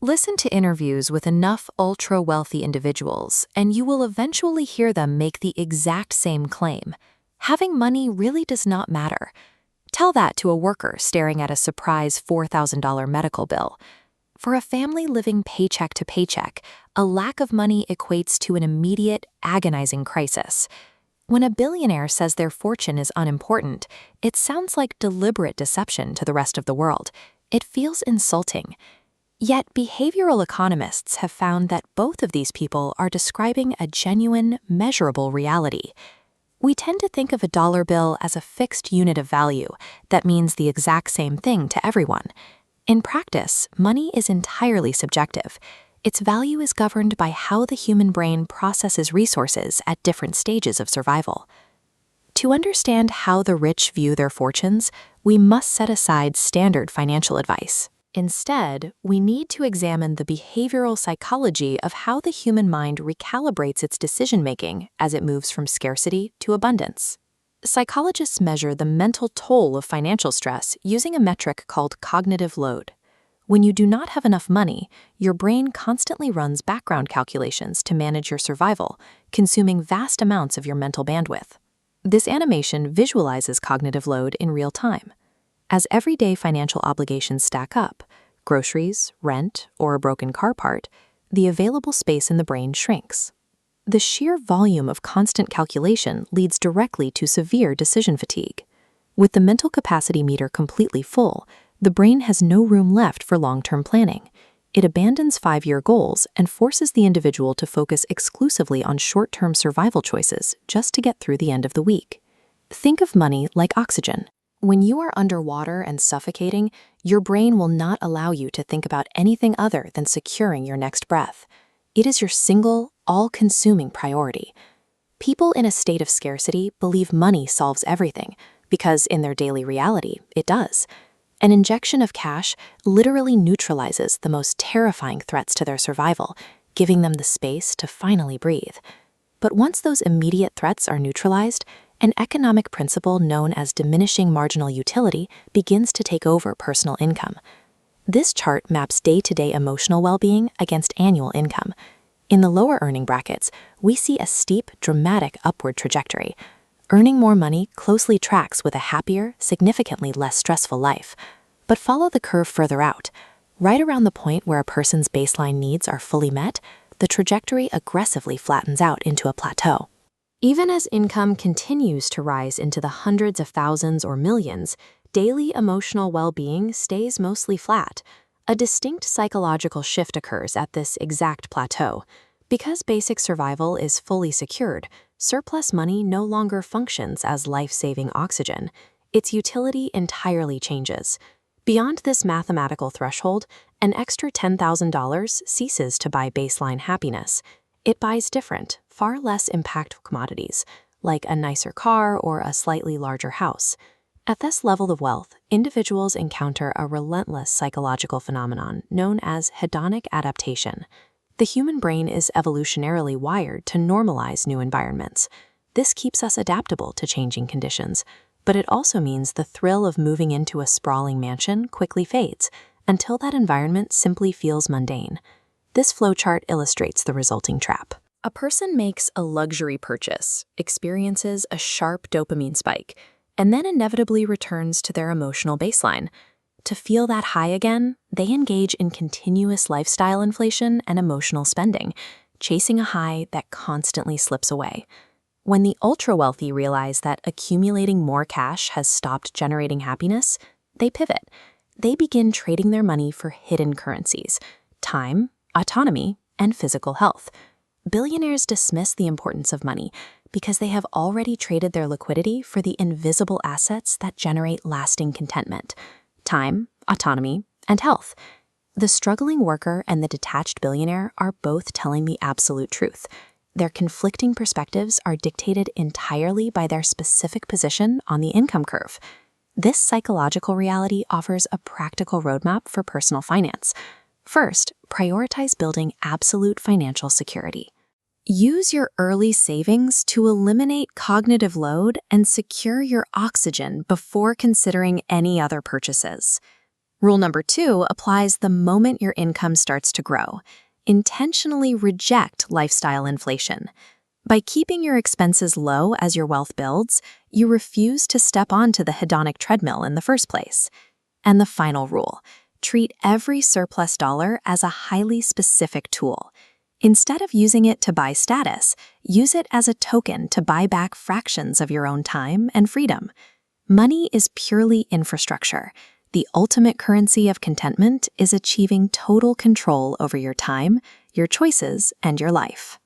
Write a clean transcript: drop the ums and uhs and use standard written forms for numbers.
Listen to interviews with enough ultra-wealthy individuals, and you will eventually hear them make the exact same claim. Having money really does not matter. Tell that to a worker staring at a surprise $4,000 medical bill. For a family living paycheck to paycheck, a lack of money equates to an immediate, agonizing crisis. When a billionaire says their fortune is unimportant, it sounds like deliberate deception to the rest of the world. It feels insulting. Yet behavioral economists have found that both of these people are describing a genuine, measurable reality. We tend to think of a dollar bill as a fixed unit of value that means the exact same thing to everyone. In practice, money is entirely subjective. Its value is governed by how the human brain processes resources at different stages of survival. To understand how the rich view their fortunes, we must set aside standard financial advice. Instead, we need to examine the behavioral psychology of how the human mind recalibrates its decision-making as it moves from scarcity to abundance. Psychologists measure the mental toll of financial stress using a metric called cognitive load. When you do not have enough money, your brain constantly runs background calculations to manage your survival, consuming vast amounts of your mental bandwidth. This animation visualizes cognitive load in real time. As everyday financial obligations stack up, groceries, rent, or a broken car part, the available space in the brain shrinks. The sheer volume of constant calculation leads directly to severe decision fatigue. With the mental capacity meter completely full, the brain has no room left for long-term planning. It abandons 5-year goals and forces the individual to focus exclusively on short-term survival choices just to get through the end of the week. Think of money like oxygen. When you are underwater and suffocating, your brain will not allow you to think about anything other than securing your next breath. It is your single, all-consuming priority. People in a state of scarcity believe money solves everything, because in their daily reality, it does. An injection of cash literally neutralizes the most terrifying threats to their survival, giving them the space to finally breathe. But once those immediate threats are neutralized, an economic principle known as diminishing marginal utility begins to take over personal income. This chart maps day-to-day emotional well-being against annual income. In the lower earning brackets, we see a steep, dramatic upward trajectory. Earning more money closely tracks with a happier, significantly less stressful life. But follow the curve further out. Right around the point where a person's baseline needs are fully met, the trajectory aggressively flattens out into a plateau. Even as income continues to rise into the hundreds of thousands or millions, daily emotional well-being stays mostly flat. A distinct psychological shift occurs at this exact plateau. Because basic survival is fully secured, surplus money no longer functions as life-saving oxygen. Its utility entirely changes. Beyond this mathematical threshold, an extra $10,000 ceases to buy baseline happiness. It buys different, far less impactful commodities, like a nicer car or a slightly larger house. At this level of wealth, individuals encounter a relentless psychological phenomenon known as hedonic adaptation. The human brain is evolutionarily wired to normalize new environments. This keeps us adaptable to changing conditions, but it also means the thrill of moving into a sprawling mansion quickly fades until that environment simply feels mundane. This flowchart illustrates the resulting trap. A person makes a luxury purchase, experiences a sharp dopamine spike, and then inevitably returns to their emotional baseline. To feel that high again, they engage in continuous lifestyle inflation and emotional spending, chasing a high that constantly slips away. When the ultra-wealthy realize that accumulating more cash has stopped generating happiness, they pivot. They begin trading their money for hidden currencies: time, autonomy, and physical health. Billionaires dismiss the importance of money because they have already traded their liquidity for the invisible assets that generate lasting contentment: time, autonomy, and health. The struggling worker and the detached billionaire are both telling the absolute truth. Their conflicting perspectives are dictated entirely by their specific position on the income curve. This psychological reality offers a practical roadmap for personal finance. First, prioritize building absolute financial security. Use your early savings to eliminate cognitive load and secure your oxygen before considering any other purchases. Rule number 2 applies the moment your income starts to grow. Intentionally reject lifestyle inflation. By keeping your expenses low as your wealth builds, you refuse to step onto the hedonic treadmill in the first place. And the final rule: treat every surplus dollar as a highly specific tool. Instead of using it to buy status, use it as a token to buy back fractions of your own time and freedom. Money is purely infrastructure. The ultimate currency of contentment is achieving total control over your time, your choices, and your life.